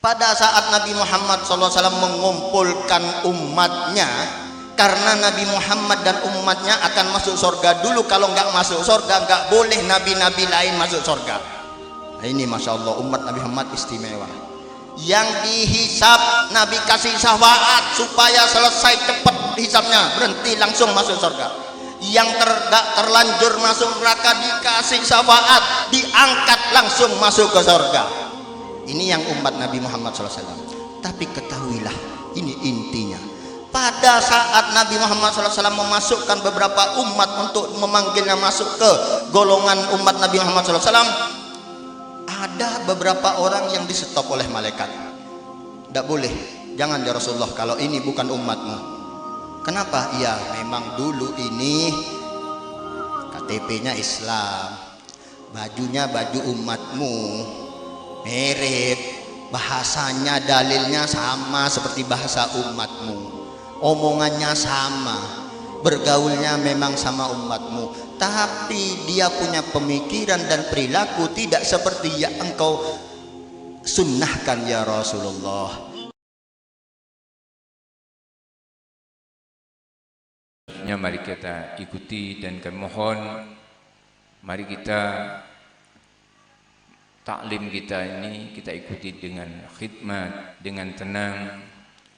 Pada saat Nabi Muhammad SAW mengumpulkan umatnya, karena Nabi Muhammad dan umatnya akan masuk surga dulu. Kalau nggak masuk surga, nggak boleh nabi-nabi lain masuk surga. Nah, ini Masya Allah, umat Nabi Muhammad istimewa. Yang dihisab, Nabi kasih syafaat supaya selesai cepat hisabnya, berhenti langsung masuk surga. Yang terlanjur masuk neraka dikasih syafaat, diangkat langsung masuk ke surga. Ini yang umat Nabi Muhammad SAW. Tapi ketahuilah, ini intinya. Pada saat Nabi Muhammad SAW memasukkan beberapa umat untuk memanggilnya masuk ke golongan umat Nabi Muhammad SAW, ada beberapa orang yang di-stop oleh malaikat. Tidak boleh, jangan ya Rasulullah, kalau ini bukan umatmu. Kenapa? Ya memang dulu ini KTP-nya Islam, bajunya baju umatmu, mirip, bahasanya dalilnya sama seperti bahasa umatmu, omongannya sama, bergaulnya memang sama umatmu, tapi dia punya pemikiran dan perilaku tidak seperti yang engkau sunnahkan ya Rasulullah. Mari kita ikuti dan kami mohon, mari kita taklim kita ini kita ikuti dengan khidmat, dengan tenang,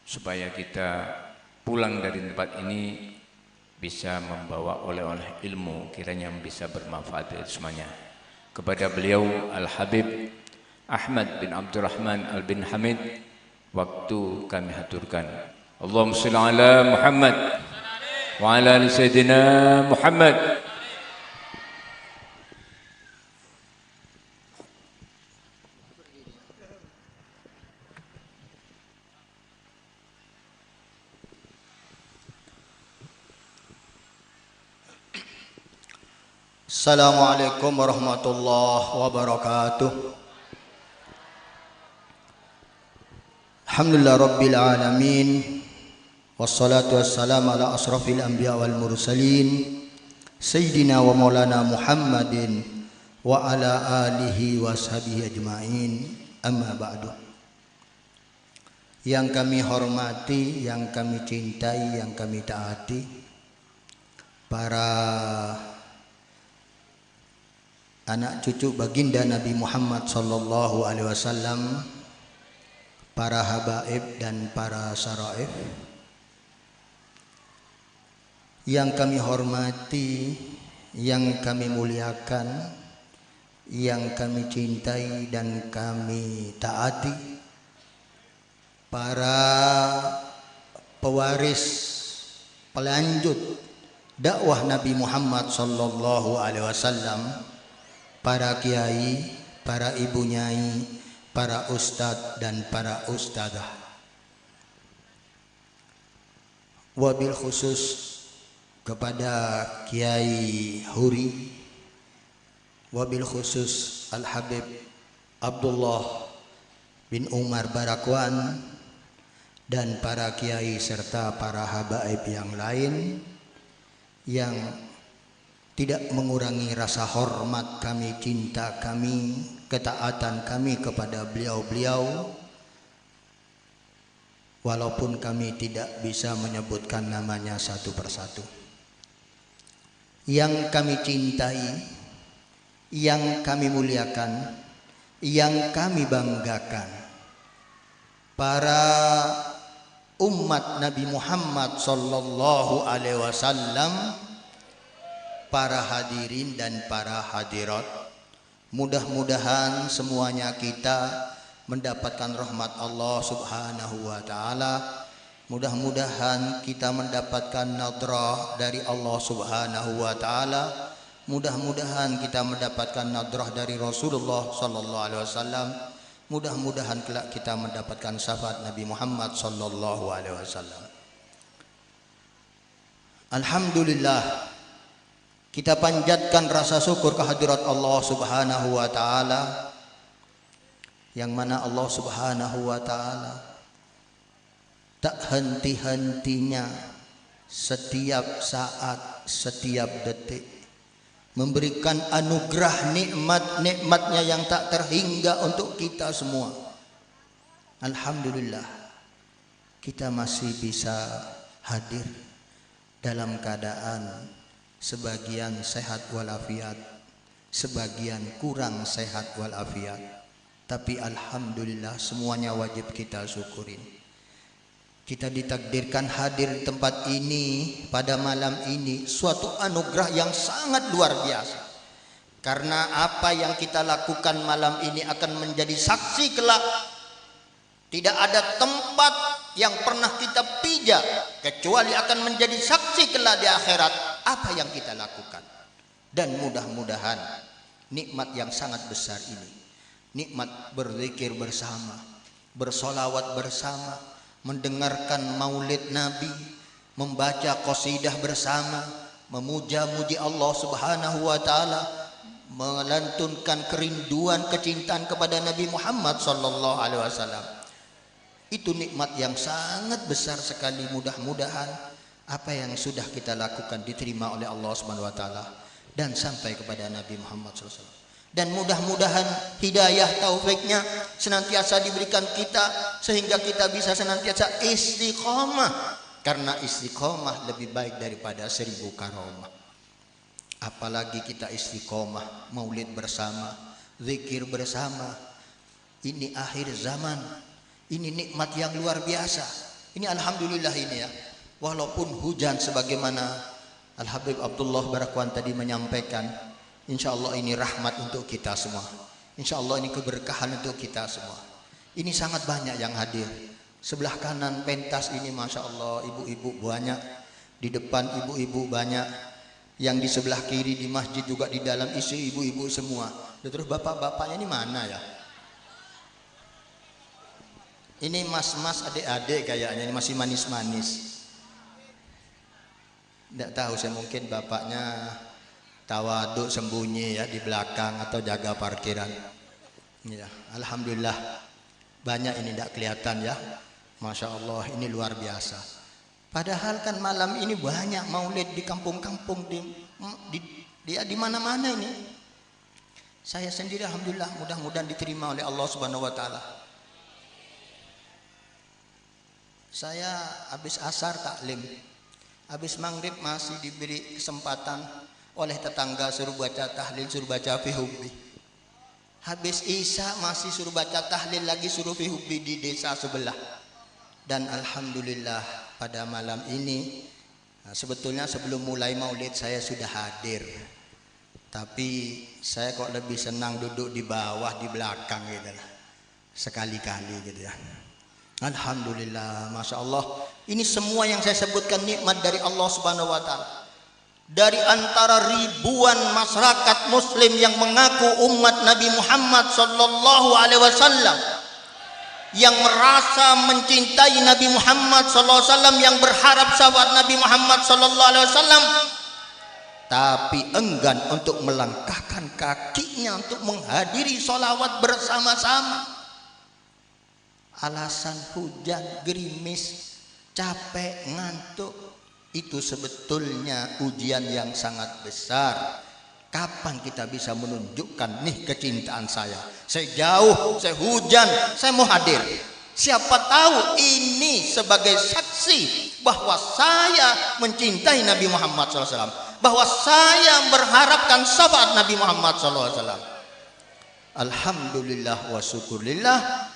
supaya kita pulang dari tempat ini bisa membawa oleh-oleh ilmu, kiranya bisa bermanfaat dari semuanya. Kepada beliau Al-Habib Ahmad bin Abdurrahman Al-bin Hamid, waktu kami haturkan. Allahumma shalli ala Muhammad wa ala ali Sayyidina Muhammad. Assalamualaikum warahmatullahi wabarakatuh. Alhamdulillah rabbil alamin, wassalatu wassalamu ala asrafil anbiya wal mursalin, sayyidina wa maulana Muhammadin wa ala alihi wa sahbihi ajma'in, amma ba'du. Yang kami hormati, yang kami cintai, yang kami taati, para anak cucu baginda Nabi Muhammad sallallahu alaihi wasallam, para habaib dan para saraif, yang kami hormati, yang kami muliakan, yang kami cintai dan kami taati, para pewaris pelanjut dakwah Nabi Muhammad sallallahu alaihi wasallam, para kiai, para ibu nyai, para ustadz dan para ustadzah. Wabil khusus kepada Kiai Huri, wabil khusus Al-Habib Abdullah bin Umar Barakwan, dan para kiai serta para habaib yang lain yang tidak mengurangi rasa hormat kami, cinta kami, ketaatan kami kepada beliau-beliau, walaupun kami tidak bisa menyebutkan namanya satu persatu. Yang kami cintai, yang kami muliakan, yang kami banggakan, para umat Nabi Muhammad sallallahu alaihi wasallam, para hadirin dan para hadirat, mudah-mudahan semuanya kita mendapatkan rahmat Allah subhanahu wa ta'ala. Mudah-mudahan kita mendapatkan nadrah dari Allah subhanahu wa ta'ala. Mudah-mudahan kita mendapatkan nadrah dari Rasulullah sallallahu alaihi wasallam. Mudah-mudahan kelak kita mendapatkan syafaat Nabi Muhammad sallallahu alaihi wasallam. Alhamdulillah, kita panjatkan rasa syukur kehadirat Allah subhanahu wa ta'ala, yang mana Allah subhanahu wa ta'ala tak henti-hentinya setiap saat, setiap detik memberikan anugerah nikmat-nikmatnya yang tak terhingga untuk kita semua. Alhamdulillah kita masih bisa hadir dalam keadaan sebagian sehat walafiat, sebagian kurang sehat walafiat. Tapi alhamdulillah semuanya wajib kita syukurin. Kita ditakdirkan hadir di tempat ini pada malam ini, suatu anugerah yang sangat luar biasa. Karena apa yang kita lakukan malam ini akan menjadi saksi kelak. Tidak ada tempat yang pernah kita pijak kecuali akan menjadi saksi kelak di akhirat apa yang kita lakukan. Dan mudah-mudahan nikmat yang sangat besar ini, nikmat berzikir bersama, bersolawat bersama, mendengarkan maulid Nabi, membaca qasidah bersama, memuja-muji Allah Subhanahu wa taala, melantunkan kerinduan kecintaan kepada Nabi Muhammad sallallahu alaihi wasallam. Itu nikmat yang sangat besar sekali. Mudah-mudahan apa yang sudah kita lakukan diterima oleh Allah Subhanahu wa taala dan sampai kepada Nabi Muhammad sallallahu alaihi wasallam. Dan mudah-mudahan hidayah taufiknya senantiasa diberikan kita sehingga kita bisa senantiasa istiqomah, karena istiqomah lebih baik daripada 1000 karomah. Apalagi kita istiqomah maulid bersama, zikir bersama. Ini akhir zaman, ini nikmat yang luar biasa. Ini alhamdulillah ini ya. Walaupun hujan sebagaimana Al-Habib Abdullah Barakwan tadi menyampaikan, insya Allah ini rahmat untuk kita semua. Insya Allah ini keberkahan untuk kita semua. Ini sangat banyak yang hadir. Sebelah kanan pentas ini masya Allah ibu-ibu banyak. Di depan ibu-ibu banyak. Yang di sebelah kiri di masjid juga di dalam isi ibu-ibu semua. Terus bapak-bapaknya ini mana ya? Ini mas-mas adik-adik kayaknya, ini masih manis-manis. Tidak tahu, saya mungkin bapaknya tawaduk sembunyi ya di belakang atau jaga parkiran. Ya, alhamdulillah banyak ini tidak kelihatan ya. Masya Allah ini luar biasa. Padahal kan malam ini banyak maulid di kampung-kampung di mana-mana ini. Saya sendiri alhamdulillah mudah-mudahan diterima oleh Allah Subhanahu wa taala. Saya habis asar taklim, habis maghrib masih diberi kesempatan oleh tetangga suruh baca tahlil, suruh baca fi hubbi. Habis isya masih suruh baca tahlil lagi, suruh fi hubbi di desa sebelah. Dan alhamdulillah pada malam ini, sebetulnya sebelum mulai maulid saya sudah hadir. Tapi saya kok lebih senang duduk di bawah, di belakang gitu lah. Sekali-kali gitu ya. Alhamdulillah, masya Allah. Ini semua yang saya sebutkan nikmat dari Allah Subhanahu wa taala. Dari antara ribuan masyarakat muslim yang mengaku umat Nabi Muhammad sallallahu alaihi wasallam, yang merasa mencintai Nabi Muhammad sallallahu alaihi wasallam, yang berharap sahabat Nabi Muhammad sallallahu alaihi wasallam, tapi enggan untuk melangkahkan kakinya untuk menghadiri sholawat bersama-sama. Alasan hujan, gerimis, capek, ngantuk, itu sebetulnya ujian yang sangat besar. Kapan kita bisa menunjukkan nih kecintaan saya? Saya jauh, saya hujan, saya mau hadir. Siapa tahu ini sebagai saksi bahwa saya mencintai Nabi Muhammad SAW, bahwa saya berharapkan sahabat Nabi Muhammad SAW. Alhamdulillah wa syukurillah.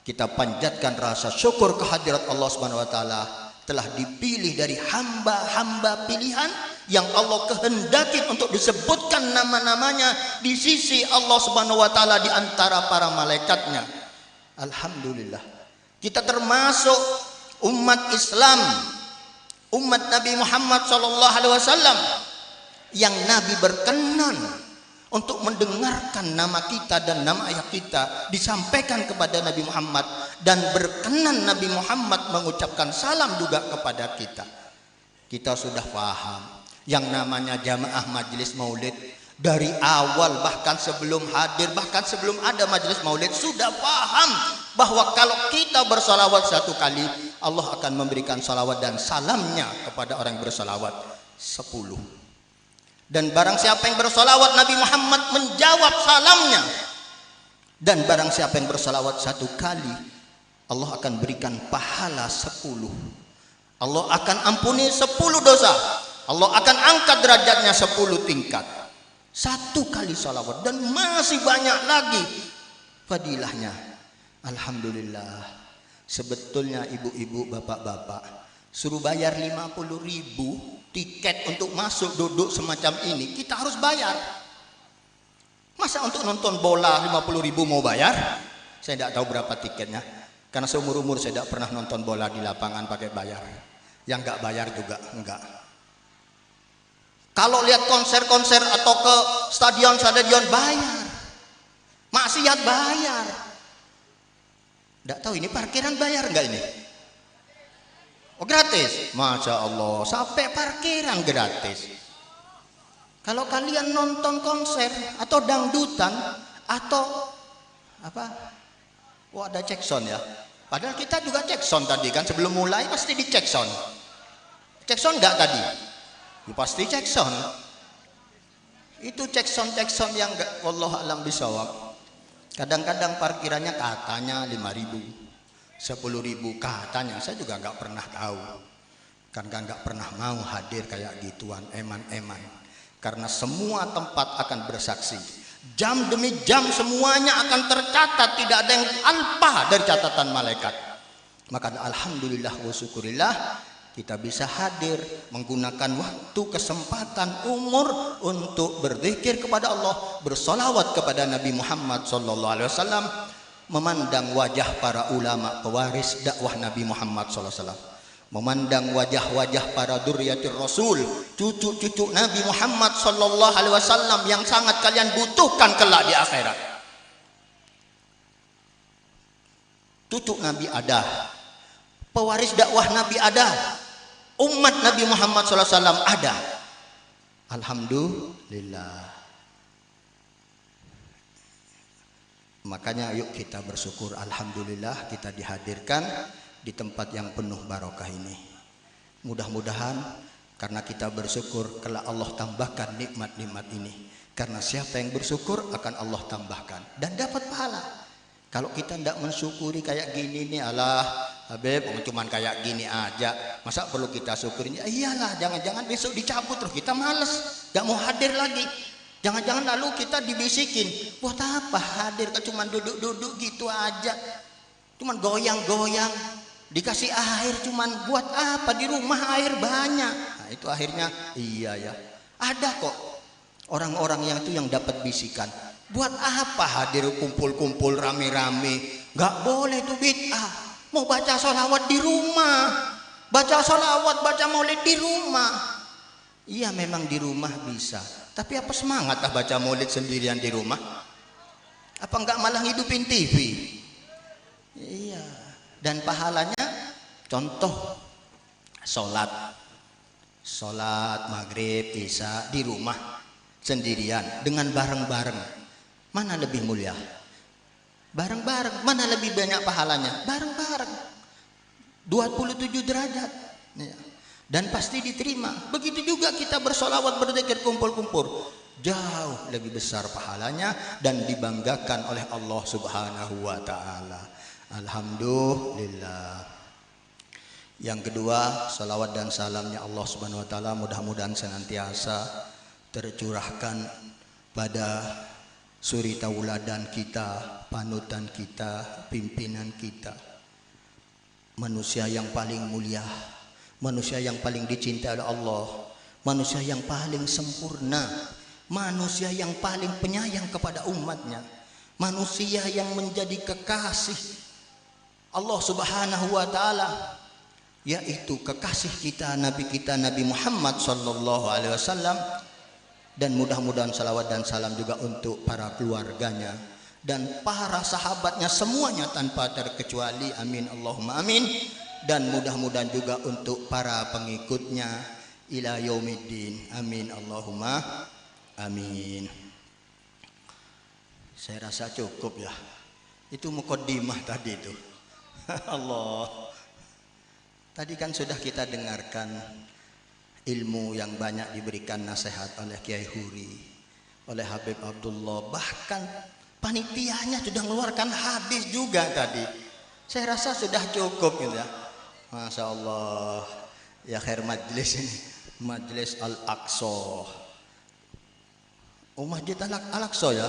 Kita panjatkan rasa syukur kehadirat Allah Subhanahu wa taala telah dipilih dari hamba-hamba pilihan yang Allah kehendaki untuk disebutkan nama-namanya di sisi Allah Subhanahu wa taala di antara para malaikatnya. Alhamdulillah. Kita termasuk umat Islam, umat Nabi Muhammad sallallahu alaihi wasallam yang Nabi berkenan untuk mendengarkan nama kita dan nama ayah kita disampaikan kepada Nabi Muhammad, dan berkenan Nabi Muhammad mengucapkan salam juga kepada kita. Kita sudah paham yang namanya jamaah majelis maulid dari awal, bahkan sebelum hadir, bahkan sebelum ada majelis maulid sudah paham bahwa kalau kita bersalawat satu kali, Allah akan memberikan salawat dan salamnya kepada orang yang bersalawat 10. Dan barang siapa yang bersolawat, Nabi Muhammad menjawab salamnya. Dan barang siapa yang bersolawat satu kali, Allah akan berikan pahala 10. Allah akan ampuni 10 dosa. Allah akan angkat derajatnya 10 tingkat. 1 kali salawat, dan masih banyak lagi fadilahnya. Alhamdulillah. Sebetulnya ibu-ibu, bapak-bapak, suruh bayar 50.000 tiket untuk masuk duduk semacam ini, kita harus bayar. Masa untuk nonton bola 50.000 mau bayar? Saya tidak tahu berapa tiketnya, karena seumur-umur saya tidak pernah nonton bola di lapangan pakai bayar. Yang nggak bayar juga enggak. Kalau lihat konser-konser atau ke stadion-stadion bayar. Maksiat bayar. Tidak tahu ini parkiran bayar enggak ini? Oh, gratis. Masya Allah, sampai parkiran gratis. Kalau kalian nonton konser atau dangdutan atau apa? Oh, ada cek sound ya. Padahal kita juga cek sound tadi kan, sebelum mulai pasti dicek sound. Cek sound enggak tadi? Ya, pasti cek sound. Itu cek sound yang enggak, wallahu alam bisawab. Kadang-kadang parkirannya katanya 5.000, 10.000 katanya. Saya juga enggak pernah tahu. Kan enggak pernah mau hadir kayak gituan, eman-eman. Karena semua tempat akan bersaksi. Jam demi jam semuanya akan tercatat, tidak ada yang alpa dari catatan malaikat. Maka alhamdulillah wa syukurillah kita bisa hadir menggunakan waktu, kesempatan, umur untuk berzikir kepada Allah, bersolawat kepada Nabi Muhammad SAW, memandang wajah para ulama pewaris dakwah Nabi Muhammad SAW, memandang wajah-wajah para dzurriyyatir Rasul, cucu-cucu Nabi Muhammad SAW yang sangat kalian butuhkan kelak di akhirat. Cucu Nabi ada, pewaris dakwah Nabi ada, umat Nabi Muhammad SAW ada. Alhamdulillah. Makanya yuk kita bersyukur, alhamdulillah kita dihadirkan di tempat yang penuh barokah ini. Mudah-mudahan karena kita bersyukur kelak Allah tambahkan nikmat-nikmat ini. Karena siapa yang bersyukur akan Allah tambahkan dan dapat pahala. Kalau kita tidak mensyukuri kayak gini nih, alah Habib cuman kayak gini aja, masa perlu kita syukurin? Ya iyalah, jangan-jangan besok dicabut terus kita males, gak mau hadir lagi. Jangan-jangan lalu kita dibisikin, buat apa hadir, kan cuma duduk-duduk gitu aja, cuman goyang-goyang, dikasih air cuman buat apa, di rumah air banyak. Nah itu akhirnya iya ya, ada kok orang-orang yang itu yang dapat bisikan, buat apa hadir kumpul-kumpul rame-rame, gak boleh tuh bid'ah. Mau baca sholawat di rumah, baca sholawat, baca maulid di rumah. Iya memang di rumah bisa, tapi apa semangat baca maulid sendirian di rumah? Apa enggak malah hidupin TV? Iya. Dan pahalanya, contoh sholat maghrib, isya di rumah sendirian dengan bareng-bareng, mana lebih mulia? Bareng-bareng, mana lebih banyak pahalanya? Bareng-bareng, 27 derajat ya. Dan pasti diterima. Begitu juga kita bersolawat, berzikir, kumpul-kumpul, jauh lebih besar pahalanya dan dibanggakan oleh Allah Subhanahu wa ta'ala. Alhamdulillah. Yang kedua, salawat dan salamnya Allah Subhanahu wa ta'ala mudah-mudahan senantiasa tercurahkan pada suri tauladan kita, panutan kita, pimpinan kita, manusia yang paling mulia, manusia yang paling dicintai oleh Allah, manusia yang paling sempurna, manusia yang paling penyayang kepada umatnya, manusia yang menjadi kekasih Allah Subhanahu wa ta'ala, yaitu kekasih kita Nabi Muhammad sallallahu alaihi wasallam. Dan mudah-mudahan salawat dan salam juga untuk para keluarganya dan para sahabatnya semuanya tanpa terkecuali, amin Allahumma amin. Dan mudah-mudahan juga untuk para pengikutnya ila yaumiddin, amin Allahumma amin. Saya rasa cukup ya, itu muqaddimah tadi itu. Allah, tadi kan sudah kita dengarkan ilmu yang banyak diberikan nasihat oleh Kiai Huri, oleh Habib Abdullah, bahkan panitianya sudah mengeluarkan hadis juga tadi. Saya rasa sudah cukup gitu ya. Masya Allah. Ya khair majlis ini. Majlis Al-Aqsa. Masjid Al-Aqsa ya.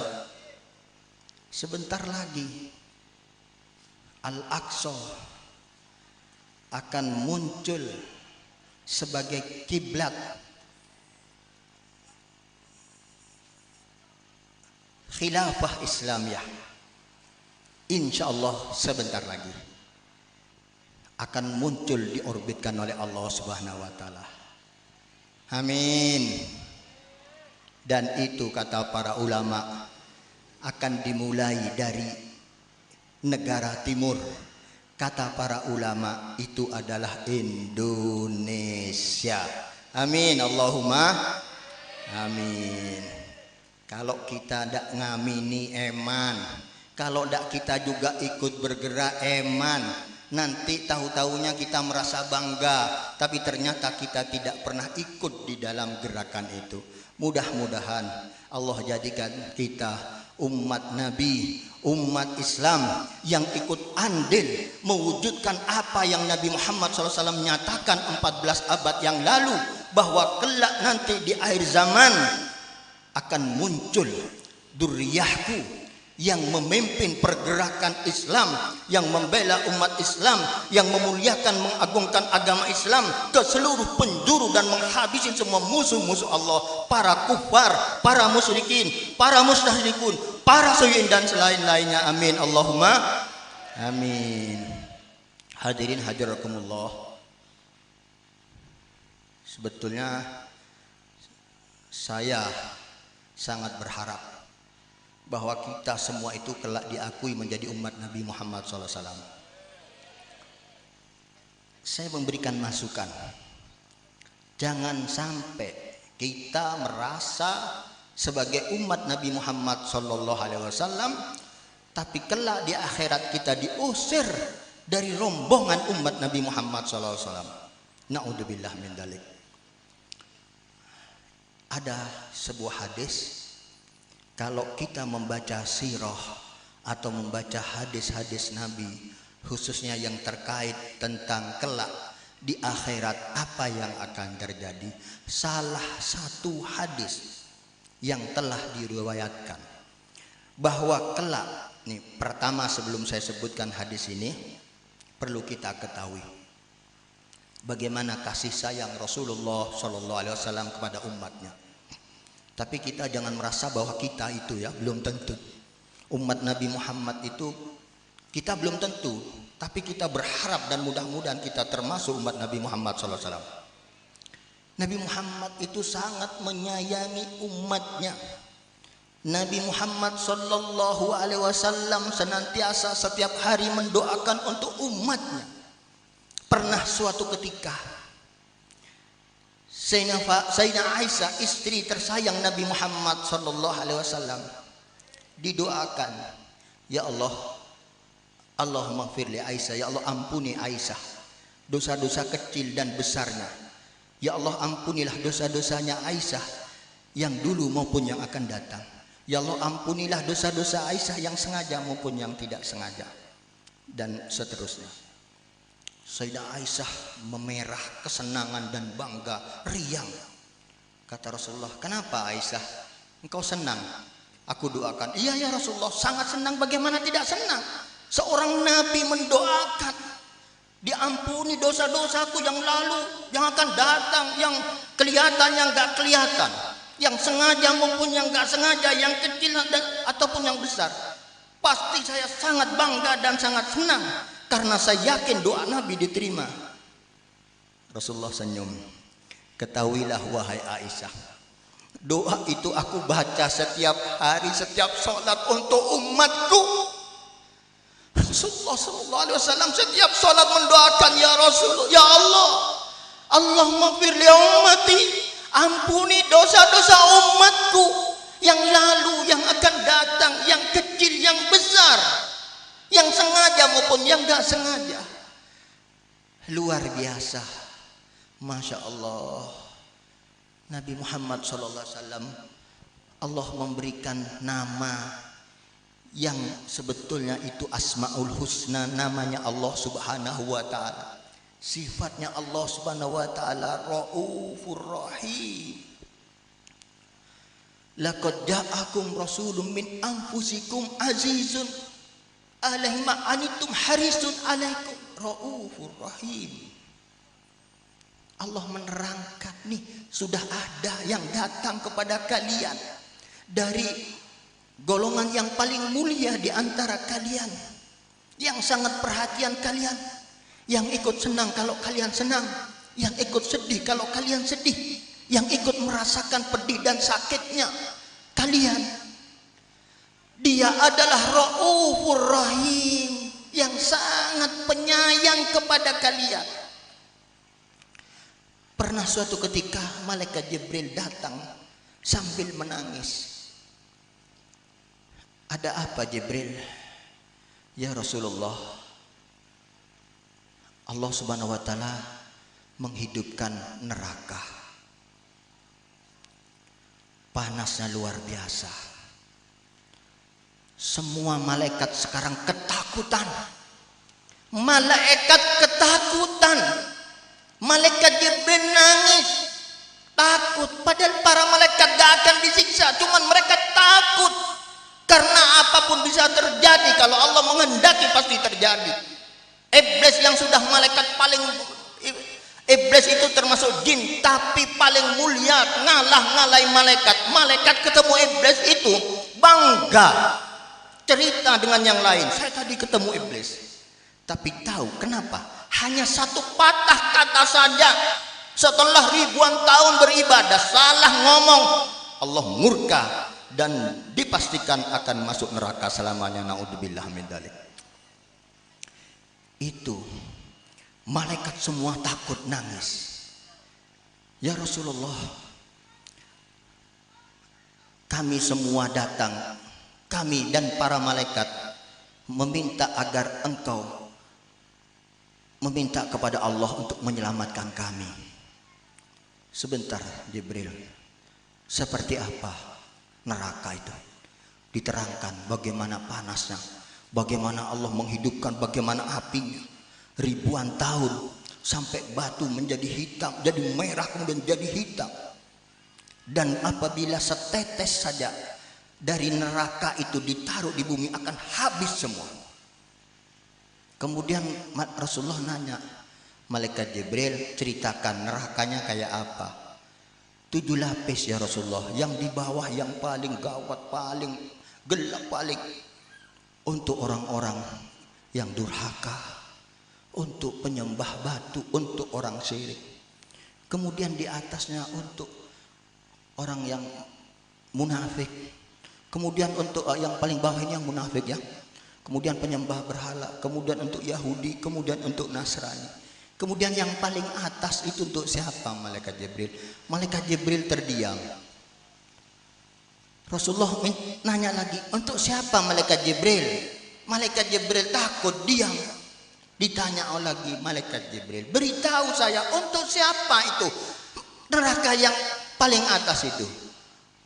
Sebentar lagi Al-Aqsa akan muncul sebagai kiblat khilafah Islamiyah. Insya Allah sebentar lagi akan muncul diorbitkan oleh Allah Subhanahu wa taala. Amin. Dan itu kata para ulama akan dimulai dari negara timur. Kata para ulama itu adalah Indonesia. Amin. Allahumma amin. Kalau kita tidak ngamini eman, kalau tidak kita juga ikut bergerak eman, nanti tahu-tahunya kita merasa bangga, tapi ternyata kita tidak pernah ikut di dalam gerakan itu. Mudah-mudahan Allah jadikan kita umat Nabi, umat Islam yang ikut andil mewujudkan apa yang Nabi Muhammad SAW nyatakan 14 abad yang lalu, bahwa kelak nanti di akhir zaman akan muncul dzurriyyahku yang memimpin pergerakan Islam, yang membela umat Islam, yang memuliakan, mengagungkan agama Islam ke seluruh penjuru dan menghabisi semua musuh-musuh Allah, para kufar, para musyrikin, para musyrikun, para sayyid dan selain-lainnya. Amin. Allahumma amin. Hadirin hadirakumullah. Sebetulnya saya sangat berharap bahwa kita semua itu kelak diakui menjadi umat Nabi Muhammad SAW. Saya memberikan masukan, jangan sampai kita merasa sebagai umat Nabi Muhammad SAW, tapi kelak di akhirat kita diusir dari rombongan umat Nabi Muhammad SAW. Na'udzubillah min dzalik. Ada sebuah hadis, kalau kita membaca sirah atau membaca hadis-hadis Nabi, khususnya yang terkait tentang kelak di akhirat apa yang akan terjadi, salah satu hadis yang telah diriwayatkan bahwa kelak, nih pertama sebelum saya sebutkan hadis ini, perlu kita ketahui bagaimana kasih sayang Rasulullah SAW kepada umatnya. Tapi kita jangan merasa bahwa kita itu ya, belum tentu. Umat Nabi Muhammad itu kita belum tentu, tapi kita berharap dan mudah-mudahan kita termasuk umat Nabi Muhammad SAW. Nabi Muhammad itu sangat menyayangi umatnya. Nabi Muhammad SAW senantiasa setiap hari mendoakan untuk umatnya. Pernah suatu ketika Sayyidah Aisyah, istri tersayang Nabi Muhammad SAW, didoakan, ya Allah, Allahumma ighfir li Aisyah, ya Allah ampuni Aisyah dosa-dosa kecil dan besarnya. Ya Allah ampunilah dosa-dosanya Aisyah yang dulu maupun yang akan datang. Ya Allah ampunilah dosa-dosa Aisyah yang sengaja maupun yang tidak sengaja, dan seterusnya. Sayyidah Aisyah memerah kesenangan dan bangga, riang. Kata Rasulullah, kenapa Aisyah? Engkau senang? Aku doakan. Iya ya Rasulullah, sangat senang, bagaimana tidak senang? Seorang Nabi mendoakan, diampuni dosa-dosaku yang lalu, yang akan datang, yang kelihatan, yang gak kelihatan, yang sengaja maupun yang gak sengaja, yang kecil dan ataupun yang besar. Pasti saya sangat bangga dan sangat senang, karena saya yakin doa Nabi diterima. Rasulullah senyum. Ketahuilah wahai Aisyah, doa itu aku baca setiap hari, setiap sholat untuk umatku. Rasulullah SAW setiap sholat mendoakan, ya Rasul, ya Allah, Allahumma ighfir li ummati, ampuni dosa-dosa umatku yang lalu, yang akan datang, yang kecil, yang besar, yang sengaja maupun yang gak sengaja. Luar biasa, Masya Allah. Nabi Muhammad SAW, Allah memberikan nama yang sebetulnya itu Asmaul Husna, namanya Allah Subhanahu wa taala. Sifatnya Allah Subhanahu wa taala Raufur Rahim. Laqad ja'akum rasulun min anfusikum azizun alaihi ma anittum harisun alaikum Raufur Rahim. Allah menerangkan nih, sudah ada yang datang kepada kalian dari golongan yang paling mulia di antara kalian, yang sangat perhatian kalian, yang ikut senang kalau kalian senang, yang ikut sedih kalau kalian sedih, yang ikut merasakan pedih dan sakitnya kalian. Dia adalah Raufur Rahim, yang sangat penyayang kepada kalian. Pernah suatu ketika malaikat Jibril datang sambil menangis. Ada apa Jibril? Ya Rasulullah, Allah Subhanahu wa taala menghidupkan neraka. Panasnya luar biasa. Semua malaikat sekarang ketakutan. Malaikat ketakutan. Malaikat Jibril nangis, takut. Padahal para malaikat gak akan disiksa, cuman mereka takut. Karena apapun bisa terjadi, kalau Allah menghendaki pasti terjadi. Iblis yang sudah malaikat paling, iblis itu termasuk jin tapi paling mulia, ngalah-ngalahin malaikat. Malaikat ketemu iblis itu bangga, cerita dengan yang lain, saya tadi ketemu iblis. Tapi tahu kenapa? Hanya satu patah kata saja, setelah ribuan tahun beribadah salah ngomong, Allah murka dan dipastikan akan masuk neraka selamanya. Naudzubillah min dzalik. Itu malaikat semua takut, nangis. Ya Rasulullah, kami semua datang, kami dan para malaikat meminta agar engkau meminta kepada Allah untuk menyelamatkan kami. Sebentar Jibril, seperti apa neraka itu? Diterangkan bagaimana panasnya, bagaimana Allah menghidupkan, bagaimana apinya. Ribuan tahun sampai batu menjadi hitam, jadi merah kemudian jadi hitam. Dan apabila setetes saja dari neraka itu ditaruh di bumi akan habis semua. Kemudian Rasulullah nanya, malaikat Jibril ceritakan nerakanya kayak apa? 7 lapis ya Rasulullah, yang di bawah yang paling gawat, paling gelap, paling untuk orang-orang yang durhaka, untuk penyembah batu, untuk orang syirik. Kemudian di atasnya untuk orang yang munafik. Kemudian untuk yang paling bawah ini yang munafik ya. Kemudian penyembah berhala, kemudian untuk Yahudi, kemudian untuk Nasrani. Kemudian yang paling atas itu untuk siapa? Malaikat Jibril. Malaikat Jibril terdiam. Rasulullah nanya lagi, untuk siapa Malaikat Jibril? Malaikat Jibril takut, diam. Ditanya lagi Malaikat Jibril, beritahu saya untuk siapa itu neraka yang paling atas itu?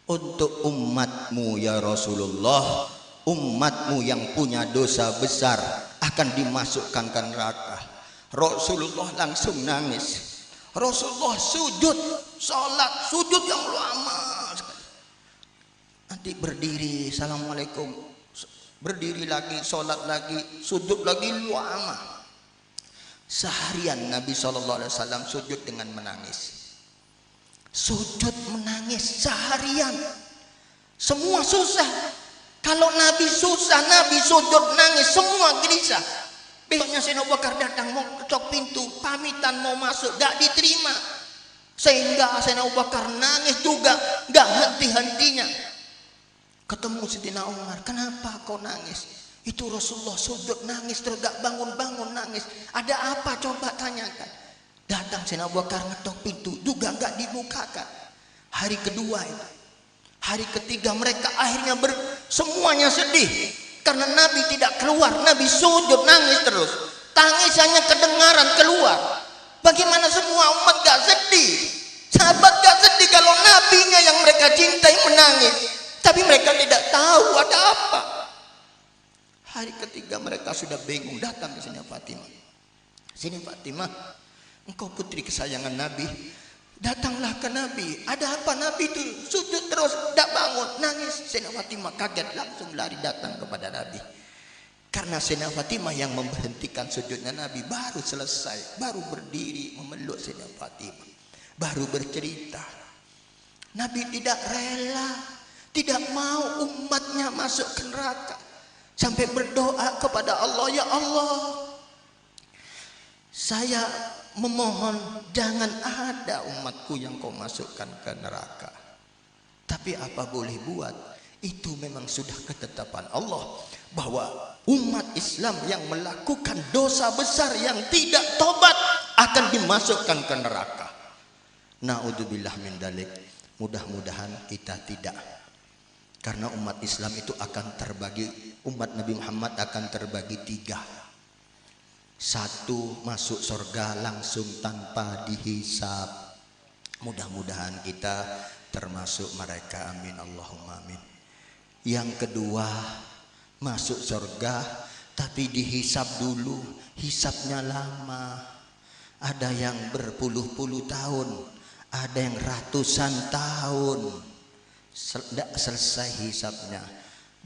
Untuk umatmu ya Rasulullah. Umatmu yang punya dosa besar akan dimasukkan ke neraka. Rasulullah langsung nangis. Rasulullah sujud, sholat, sujud yang lama sekali. Nanti berdiri, assalamualaikum, berdiri lagi, sholat lagi, sujud lagi lama. Seharian Nabi SAW sujud dengan menangis. Sujud menangis seharian. Semua susah. Kalau Nabi susah, Nabi sujud nangis, semua gelisah. Besoknya Sayyidina Abu Bakar datang mau ketok pintu, pamitan mau masuk, gak diterima. Sehingga Sayyidina Abu Bakar nangis juga, gak henti-hentinya. Ketemu Sayyidina Umar, kenapa kau nangis? Itu Rasulullah sujud nangis, terus gak bangun-bangun nangis. Ada apa? Coba tanyakan. Datang Sayyidina Abu Bakar ngetok pintu, juga gak dibukakan. Hari kedua itu. Hari ketiga mereka akhirnya semuanya sedih karena Nabi tidak keluar. Nabi sujud nangis terus, tangisannya kedengaran keluar. Bagaimana semua umat gak sedih? Sahabat gak sedih kalau nabinya yang mereka cintai menangis. Tapi mereka tidak tahu ada apa. Hari ketiga mereka sudah bingung, datang ke sini Fatimah. Sini Fatimah, engkau putri kesayangan Nabi. Datanglah ke Nabi. Ada apa Nabi itu? Sujud terus, tidak bangun, nangis. Sina Fatimah kaget, langsung lari datang kepada Nabi. Karena Sina Fatimah yang memberhentikan sujudnya Nabi, baru selesai, baru berdiri memeluk Sina Fatimah, baru bercerita. Nabi tidak rela, tidak mau umatnya masuk ke neraka. Sampai berdoa kepada Allah, ya Allah, saya memohon jangan ada umatku yang kau masukkan ke neraka. Tapi apa boleh buat, itu memang sudah ketetapan Allah, bahwa umat Islam yang melakukan dosa besar yang tidak tobat akan dimasukkan ke neraka. Naudzubillah min dzalik. Mudah-mudahan kita tidak. Karena umat Islam itu akan terbagi, umat Nabi Muhammad akan terbagi 3. 1, masuk surga langsung tanpa dihisab. Mudah-mudahan kita termasuk mereka, amin Allahumma amin. Yang kedua, masuk surga tapi dihisab dulu, hisabnya lama. Ada yang berpuluh-puluh tahun, ada yang ratusan tahun tidak selesai hisabnya.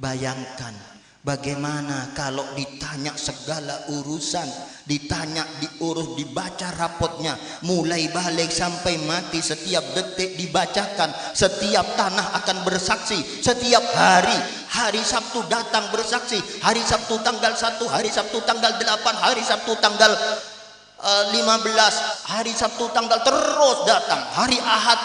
Bayangkan bagaimana kalau ditanya segala urusan, ditanya, diurus, dibaca rapotnya, mulai balik sampai mati, setiap detik dibacakan, setiap tanah akan bersaksi, setiap hari. Hari Sabtu datang bersaksi, hari Sabtu tanggal 1, hari Sabtu tanggal 8, hari Sabtu tanggal 15, hari Sabtu tanggal terus datang, hari Ahad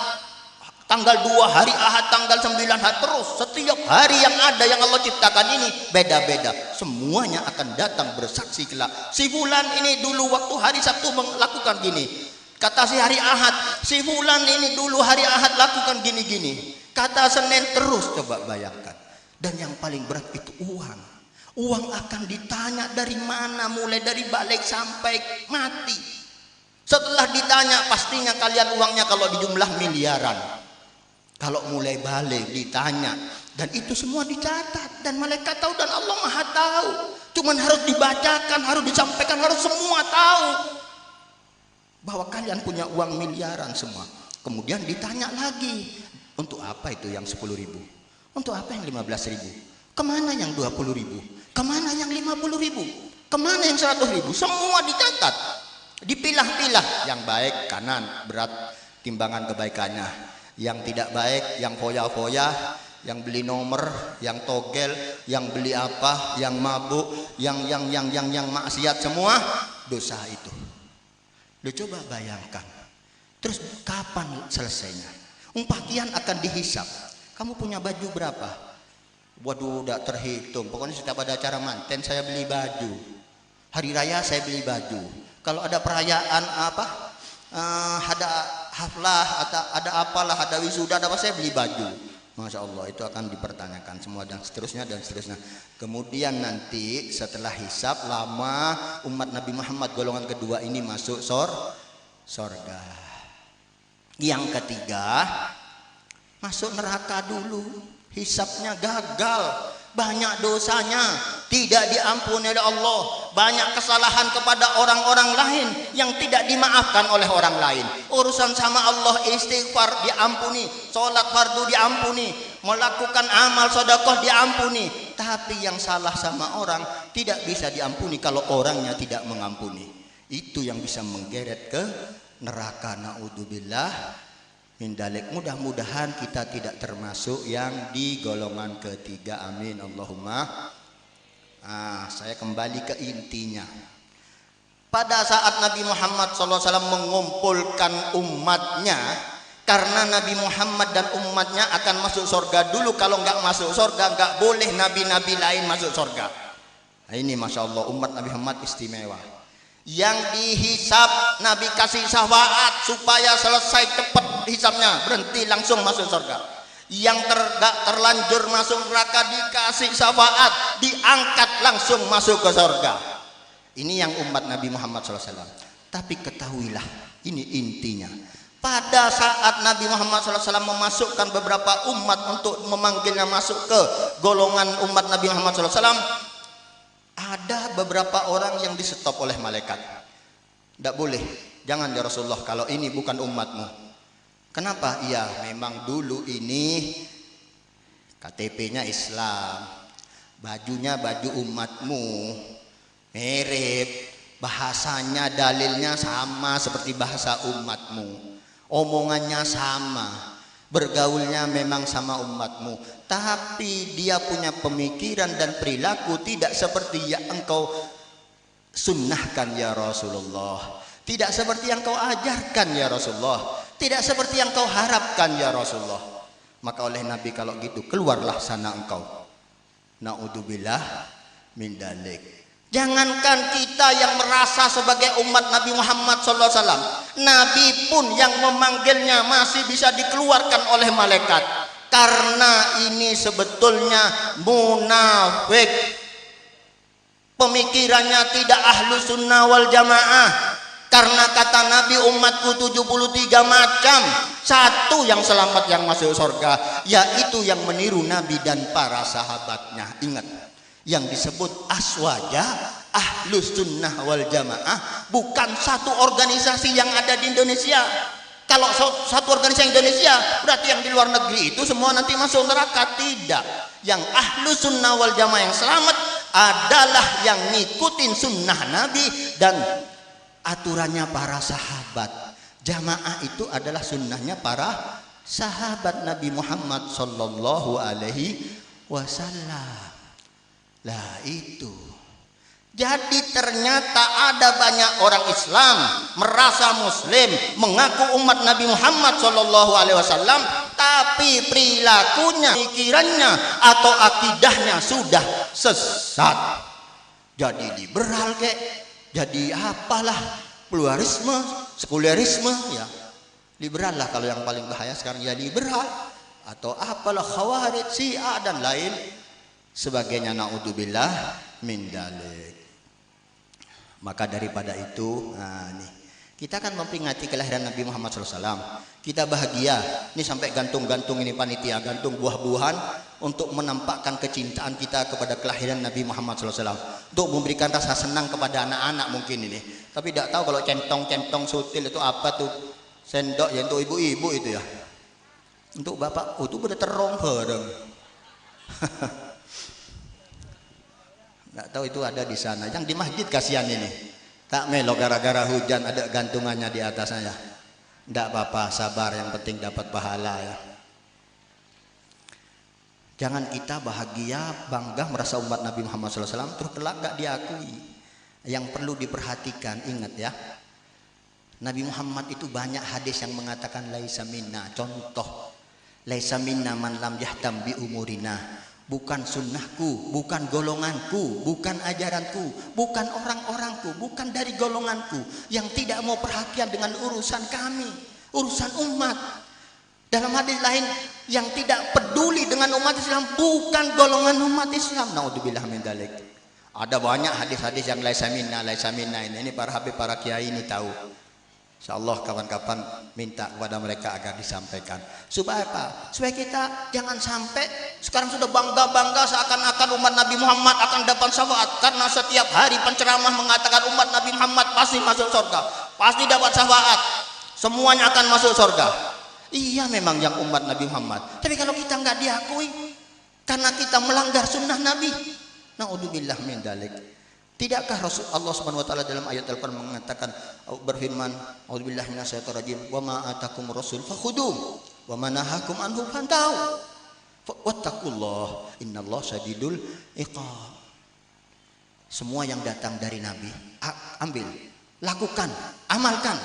tanggal 2, hari Ahad tanggal 9, hari terus. Setiap hari yang ada yang Allah ciptakan ini beda-beda. Semuanya akan datang bersaksi kelak. Si fulan ini dulu waktu hari Sabtu melakukan gini. Kata si hari Ahad, si fulan ini dulu hari Ahad lakukan gini-gini. Kata Senin terus, coba bayangkan. Dan yang paling berat itu uang. Uang akan ditanya dari mana, mulai dari balik sampai mati. Setelah ditanya, pastinya kalian uangnya kalau dijumlah miliaran. Kalau mulai balik ditanya, dan itu semua dicatat, dan malaikat tahu dan Allah Maha tahu. Cuman harus dibacakan, harus disampaikan, harus semua tahu bahwa kalian punya uang miliaran semua. Kemudian ditanya lagi, untuk apa itu yang 10.000? Untuk apa yang 15.000? Kemana yang 20.000? Kemana yang 50.000? Kemana yang 100.000? Semua dicatat, dipilah-pilah. Yang baik kanan, berat timbangan kebaikannya. Yang tidak baik, yang foya-foya, yang beli nomor, yang togel, yang beli apa, yang mabuk, yang maksiat, semua dosa itu. Lu coba bayangkan. Terus kapan selesainya? Pakaian akan dihisap. Kamu punya baju berapa? Waduh, udah terhitung. Pokoknya setiap ada acara manten saya beli baju. Hari raya saya beli baju. Kalau ada perayaan apa? Ada haflah, ada apalah, ada wisuda, ada apa, saya beli baju. Masya Allah, itu akan dipertanyakan semua dan seterusnya dan seterusnya. Kemudian nanti setelah hisab lama, umat Nabi Muhammad golongan kedua ini masuk sorga. Yang ketiga, masuk neraka dulu. Hisabnya gagal, banyak dosanya, tidak diampuni oleh Allah, banyak kesalahan kepada orang-orang lain yang tidak dimaafkan oleh orang lain. Urusan sama Allah, istighfar diampuni, sholat fardu diampuni, melakukan amal sedekah diampuni. Tapi yang salah sama orang tidak bisa diampuni kalau orangnya tidak mengampuni. Itu yang bisa menggeret ke neraka. Naudzubillah min dzalik. Mudah-mudahan kita tidak termasuk yang di golongan ketiga, amin Allahumma. Saya kembali ke intinya. Pada saat Nabi Muhammad SAW mengumpulkan umatnya, karena Nabi Muhammad dan umatnya akan masuk surga dulu. Kalau nggak masuk surga, nggak boleh nabi-nabi lain masuk surga. Nah, ini Masya Allah, umat Nabi Muhammad istimewa. Yang dihisab Nabi kasih syafaat supaya selesai cepat hisabnya, berhenti langsung masuk surga. Yang terlanjur masuk neraka dikasih syafaat, diangkat langsung masuk ke surga. Ini yang umat Nabi Muhammad SAW. Tapi ketahuilah, ini intinya. Pada saat Nabi Muhammad SAW memasukkan beberapa umat untuk memanggilnya masuk ke golongan umat Nabi Muhammad SAW, Ada beberapa orang yang di-stop oleh malaikat. Tidak boleh, jangan ya Rasulullah, kalau ini bukan umatmu. Kenapa? Iya, memang dulu ini KTP-nya Islam, bajunya baju umatmu, mirip, bahasanya dalilnya sama seperti bahasa umatmu, omongannya sama, bergaulnya memang sama umatmu, tapi dia punya pemikiran dan perilaku tidak seperti yang engkau sunnahkan ya Rasulullah, tidak seperti yang kau ajarkan ya Rasulullah, tidak seperti yang kau harapkan ya Rasulullah. Maka oleh Nabi kalau gitu, keluarlah sana engkau. Na'udzubillah min dalik. Jangankan kita yang merasa sebagai umat Nabi Muhammad SAW, Nabi pun yang memanggilnya masih bisa dikeluarkan oleh malaikat, karena ini sebetulnya munafik, pemikirannya tidak ahlu sunnah wal jamaah. Karena kata Nabi, umatku 73 macam, satu yang selamat yang masuk surga, yaitu yang meniru Nabi dan para sahabatnya. Ingat, yang disebut aswaja ahlus sunnah wal jamaah bukan satu organisasi yang ada di Indonesia. Kalau satu organisasi Indonesia, berarti yang di luar negeri itu semua nanti masuk neraka. Tidak. Yang ahlus sunnah wal jamaah yang selamat adalah yang ngikutin sunnah Nabi dan aturannya para sahabat. Jamaah itu adalah sunnahnya para sahabat Nabi Muhammad sallallahu alaihi wasallam. Lah itu. Jadi ternyata ada banyak orang Islam merasa muslim, mengaku umat Nabi Muhammad sallallahu alaihi wasallam, tapi perilakunya, pikirannya atau akidahnya sudah sesat. Jadi liberal kek, jadi apalah, pluralisme, sekulerisme, ya liberal lah kalau yang paling bahaya sekarang, ya liberal atau apalah, khawarij, syiah dan lain sebagainya. Naudzubillah min dalik. Maka daripada itu, nah nih, kita kan memperingati kelahiran Nabi Muhammad SAW. Kita bahagia, ini sampai gantung-gantung ini panitia, gantung buah-buahan untuk menampakkan kecintaan kita kepada kelahiran Nabi Muhammad SAW, untuk memberikan rasa senang kepada anak-anak mungkin ini. Tapi tidak tahu kalau centong-centong sutil itu apa tuh, sendok ya untuk ibu-ibu itu ya. Untuk bapak, oh itu udah terong bareng. Nggak tahu itu ada di sana. Yang di masjid kasihan ini. Tak melo gara-gara hujan ada gantungannya di atasnya. Nggak apa-apa, sabar, yang penting dapat pahala ya. Jangan kita bahagia, bangga, merasa umat Nabi Muhammad SAW terus kelak nggak diakui. Yang perlu diperhatikan, ingat ya, Nabi Muhammad itu banyak hadis yang mengatakan laisa minna. Contoh, laisa minna man lam yahdam bi umurina. Bukan sunnahku, bukan golonganku, bukan ajaranku, bukan orang-orangku, bukan dari golonganku yang tidak mau perhatian dengan urusan kami, urusan umat. Dalam hadis lain, yang tidak peduli dengan umat Islam bukan golongan umat Islam. Naudzubillah min dzalik. Ada banyak hadis-hadis yang laisa minna ini para habib, para kiai ini tahu. Insyaallah kawan-kawan minta kepada mereka agar disampaikan. Supaya apa? Supaya kita jangan sampai sekarang sudah bangga-bangga seakan-akan umat Nabi Muhammad akan dapat syafaat, karena setiap hari penceramah mengatakan umat Nabi Muhammad pasti masuk surga, pasti dapat syafaat, semuanya akan masuk surga. Iya memang yang umat Nabi Muhammad, tapi kalau kita nggak diakui karena kita melanggar sunnah Nabi, naudzubillah min dzalik. Tidakkah Rasul Allah Subhanahu wa taala dalam ayat Al-Qur'an mengatakan, berfirman, a'udzubillahi minasyaitonir rajim, wa ma atakum rasul fakhuduh wa ma nahakum anhu fantahu wattaqullah innallaha syadidul iqab. Semua yang datang dari Nabi ambil, lakukan, amalkan.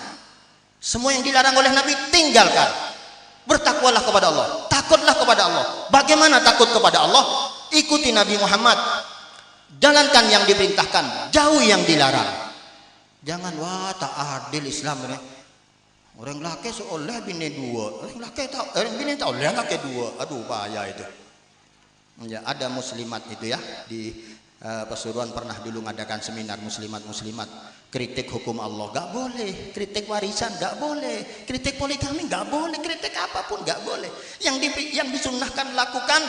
Semua yang dilarang oleh Nabi tinggalkan. Bertakwalah kepada Allah, takutlah kepada Allah. Bagaimana takut kepada Allah? Ikuti Nabi Muhammad, jalankan yang diperintahkan, jauhi yang dilarang. Jangan wah tak adil Islam ini. Orang laki seolah bini dua, orang laki tak, orang bini tak oleh laki dua. Aduh bahaya itu. Ya, ada muslimat itu ya di Pasuruan pernah dulu ngadakan seminar muslimat kritik hukum Allah gak boleh, kritik warisan gak boleh, kritik poligami gak boleh, kritik apapun gak boleh. Yang disunnahkan lakukan,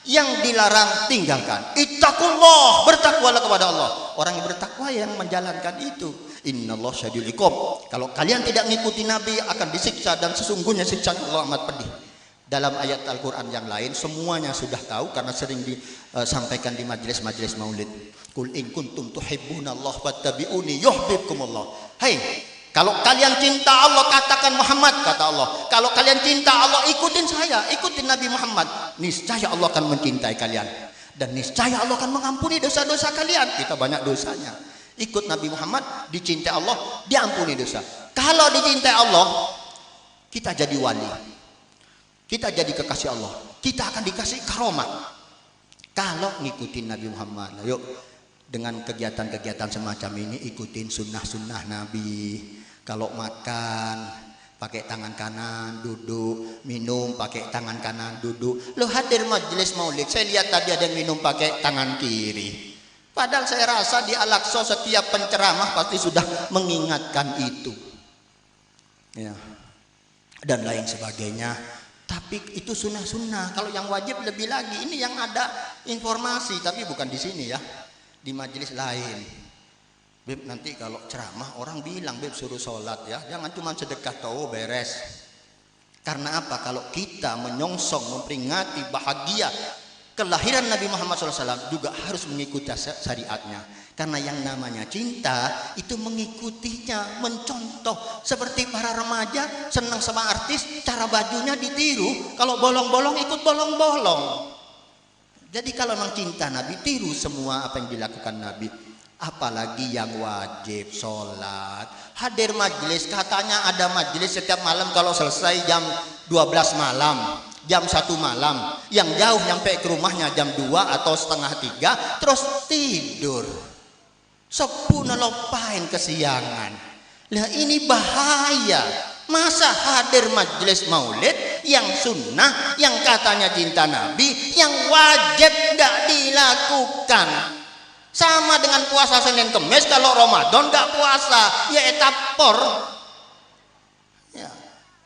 yang dilarang tinggalkan. Ittaqullah, bertakwalah kepada Allah. Orang yang bertakwa yang menjalankan itu. Innallah syadidul iqab. Kalau kalian tidak mengikuti Nabi akan disiksa, dan sesungguhnya siksa Allah amat pedih. Dalam ayat Al-Quran yang lain semuanya sudah tahu karena sering disampaikan di majelis-majelis maulid. Qul in kuntum tuhibbunallaha fattabi'uni yuhibbukumullah. Hai, kalau kalian cinta Allah, katakan Muhammad, kata Allah. Kalau kalian cinta Allah, ikutin saya, ikutin Nabi Muhammad. Niscaya Allah akan mencintai kalian. Dan niscaya Allah akan mengampuni dosa-dosa kalian. Kita banyak dosanya. Ikut Nabi Muhammad, dicintai Allah, diampuni dosa. Kalau dicintai Allah, kita jadi wali. Kita jadi kekasih Allah. Kita akan dikasih karomah. Kalau ngikutin Nabi Muhammad. Yuk, dengan kegiatan-kegiatan semacam ini, ikutin sunnah-sunnah Nabi. Kalau makan pakai tangan kanan, duduk. Minum pakai tangan kanan, duduk. Lo hadir majelis maulid, saya lihat tadi ada yang minum pakai tangan kiri. Padahal saya rasa di Al-Aqsa setiap penceramah pasti sudah mengingatkan itu, ya, dan lain sebagainya. Tapi itu sunnah-sunnah. Kalau yang wajib lebih lagi. Ini yang ada informasi, tapi bukan di sini ya, di majelis lain. Beb, nanti kalau ceramah orang bilang, Beb suruh sholat ya, jangan cuma sedekah tahu beres. Karena apa? Kalau kita menyongsong memperingati bahagia kelahiran Nabi Muhammad SAW, juga harus mengikuti syariatnya. Karena yang namanya cinta itu mengikutinya, mencontoh. Seperti para remaja senang sama artis, cara bajunya ditiru. Kalau bolong-bolong ikut bolong-bolong. Jadi kalau memang cinta Nabi, tiru semua apa yang dilakukan Nabi. Apalagi yang wajib sholat. Hadir majelis, katanya ada majelis setiap malam kalau selesai jam 12 malam. Jam 1 malam. Yang jauh nyampe ke rumahnya jam 2 atau setengah 3. Terus tidur. Sepuna lopain kesiangan. Lah ini bahaya. Masa hadir majelis maulid yang sunnah, yang katanya cinta Nabi, yang wajib nggak dilakukan. Sama dengan puasa Senin Kemis, kalau Ramadan nggak puasa, ya etapor. Ya.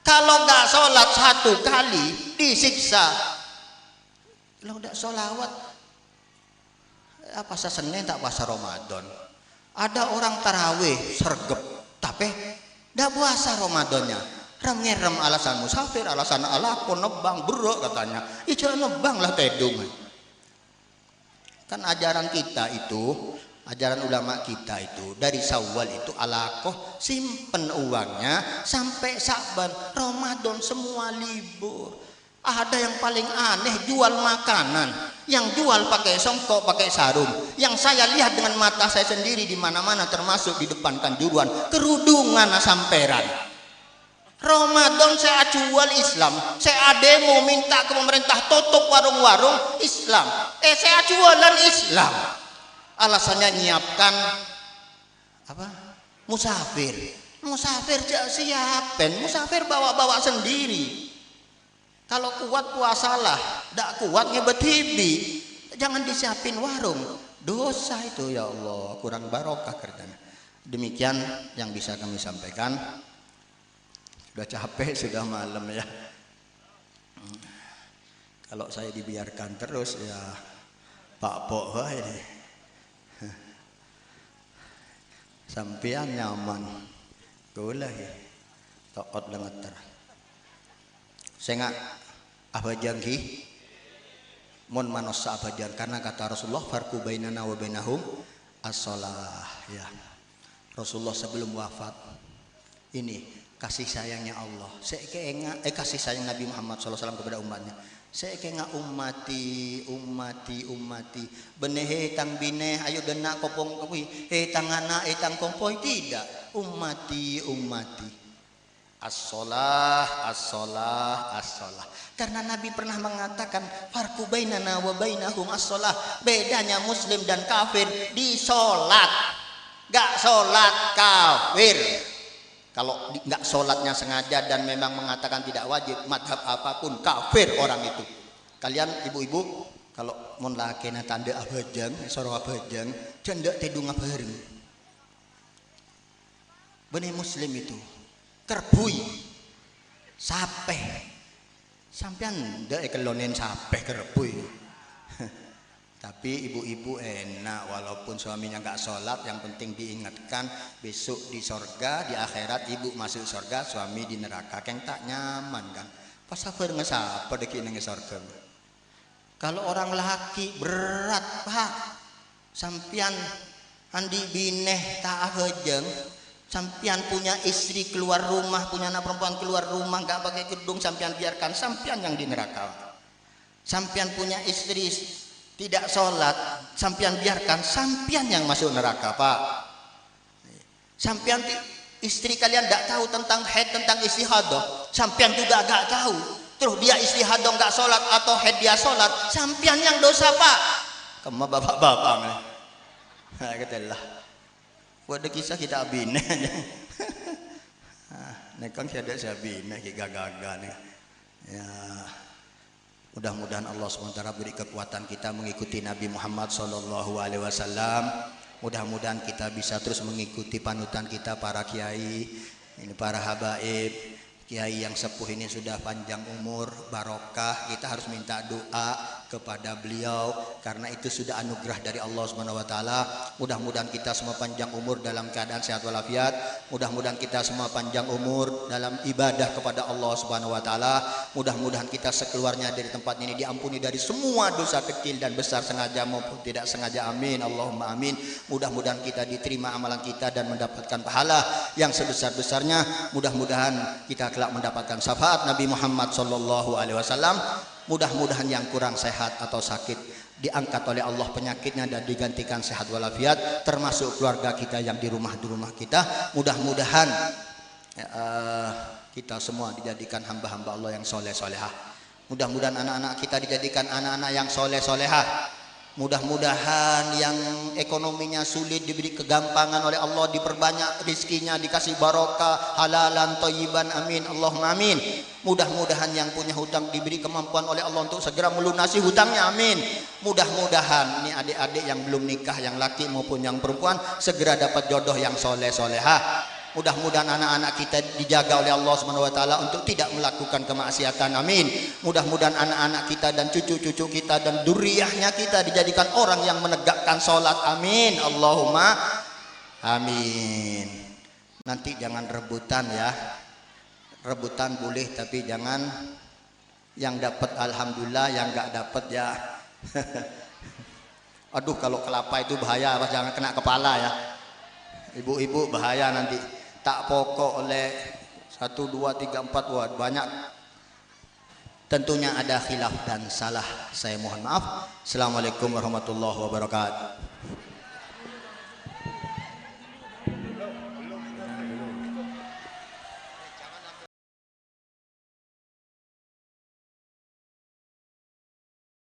Kalau nggak sholat 1 kali disiksa. Kalau nggak sholawat, puasa Senin tak puasa Ramadan. Ada orang tarawih sergep, tapi nggak puasa Ramadannya. Rem alasan musafir, alasan alakon nebang buruk katanya. Ijo nebang lah tedung. Kan ajaran kita itu, ajaran ulama kita itu dari Syawal itu alakoh simpen uangnya sampai Sa'ban, Ramadan semua libur. Ada yang paling aneh jual makanan, yang jual pakai songkok, pakai sarung. Yang saya lihat dengan mata saya sendiri di mana-mana, termasuk di depan Kanjuruhan, kerudungan samperan. Ramadan saya jual Islam, saya demo minta ke pemerintah tutup warung-warung Islam. Saya jualan Islam. Alasannya nyiapkan apa? Musafir. Musafir siapin, musafir bawa-bawa sendiri. Kalau kuat puasalah, tidak kuat ngebet hibi. Jangan disiapin warung. Dosa itu ya Allah, kurang barokah kerjanya. Demikian yang bisa kami sampaikan. Sudah capek, sudah malam ya. Kalau saya dibiarkan terus ya Pak Pok ini. Sampean nyaman. Golah ya. Tokot lengeter. Saya nggak abajang ki mon manosa abajang, karena kata Rasulullah farqu bainana wa bainahum as-shalah ya. Rasulullah sebelum wafat ini kasih sayangnya Allah, kasih sayang Nabi Muhammad SAW kepada umatnya. Saya kena ummati benehe tang bine ayo dena kopong kopi tangana tang kompoi, tidak, ummati as-shalah. Karena Nabi pernah mengatakan farqu bainana wa bainahum as-shalah. Bedanya muslim dan kafir di salat. Enggak salat kafir. Kalau enggak salatnya sengaja dan memang mengatakan tidak wajib, madhab apapun kafir orang itu. Kalian ibu-ibu kalau mun lakena tanda abajang, soro abajang, cendak tedung bareng. Benih muslim itu kerbui sape sampean ndek kelonen sape kerbui Tapi ibu-ibu enak, walaupun suaminya nggak sholat, yang penting diingatkan besok di sorga, di akhirat ibu masuk sorga, suami di neraka, yang tak nyaman kan. Pas apa dengan siapa deki nang sorga? Kalau orang laki berat pak, sampian andi bineh tak hejeng, sampian punya istri keluar rumah, punya anak perempuan keluar rumah nggak pakai kerudung, sampian biarkan, sampian yang di neraka. Sampian punya istri tidak sholat, sampian biarkan, sampian yang masuk neraka pak. Sampian istri kalian tidak tahu tentang haid, tentang istihadah, sampian juga gak tahu, terus dia istihadah gak sholat atau haid dia sholat, sampian yang dosa pak. Kema bapak-bapak nah katalah buat kisah kita abine nekang ada sabine gaga nih ya. Mudah-mudahan Allah SWT beri kekuatan kita mengikuti Nabi Muhammad SAW. Mudah-mudahan kita bisa terus mengikuti panutan kita para kiai, ini para habaib, kiai yang sepuh ini sudah panjang umur, barokah. Kita harus minta doa kepada beliau karena itu sudah anugerah dari Allah SWT. Mudah-mudahan kita semua panjang umur dalam keadaan sehat walafiat. Mudah-mudahan kita semua panjang umur dalam ibadah kepada Allah SWT. Mudah-mudahan kita sekeluarnya dari tempat ini diampuni dari semua dosa kecil dan besar, sengaja maupun tidak sengaja. Amin Allahumma amin. Mudah-mudahan kita diterima amalan kita dan mendapatkan pahala yang sebesar-besarnya. Mudah-mudahan kita kelak mendapatkan syafaat Nabi Muhammad SAW. Mudah-mudahan yang kurang sehat atau sakit diangkat oleh Allah penyakitnya dan digantikan sehat walafiat, termasuk keluarga kita yang di rumah kita. Mudah-mudahan kita semua dijadikan hamba-hamba Allah yang soleh solehah. Mudah-mudahan anak-anak kita dijadikan anak-anak yang soleh solehah. Mudah-mudahan yang ekonominya sulit diberi kegampangan oleh Allah, diperbanyak rizkinya, dikasih barokah, halalan, thayyiban, amin Allahumma amin. Mudah-mudahan yang punya hutang diberi kemampuan oleh Allah untuk segera melunasi hutangnya, amin. Mudah-mudahan ini adik-adik yang belum nikah, yang laki maupun yang perempuan, segera dapat jodoh yang soleh solehah. Mudah-mudahan anak-anak kita dijaga oleh Allah SWT untuk tidak melakukan kemaksiatan, amin. Mudah-mudahan anak-anak kita dan cucu-cucu kita dan duriyahnya kita dijadikan orang yang menegakkan sholat, amin Allahumma amin. Nanti jangan rebutan ya, rebutan boleh tapi jangan yang dapat alhamdulillah, yang nggak dapat ya aduh kalau kelapa itu bahaya, jangan kena kepala ya ibu-ibu, bahaya nanti. Tak pokok oleh 1, 2, 3, 4 wah banyak. Tentunya ada khilaf dan salah, saya mohon maaf. Assalamualaikum warahmatullahi wabarakatuh.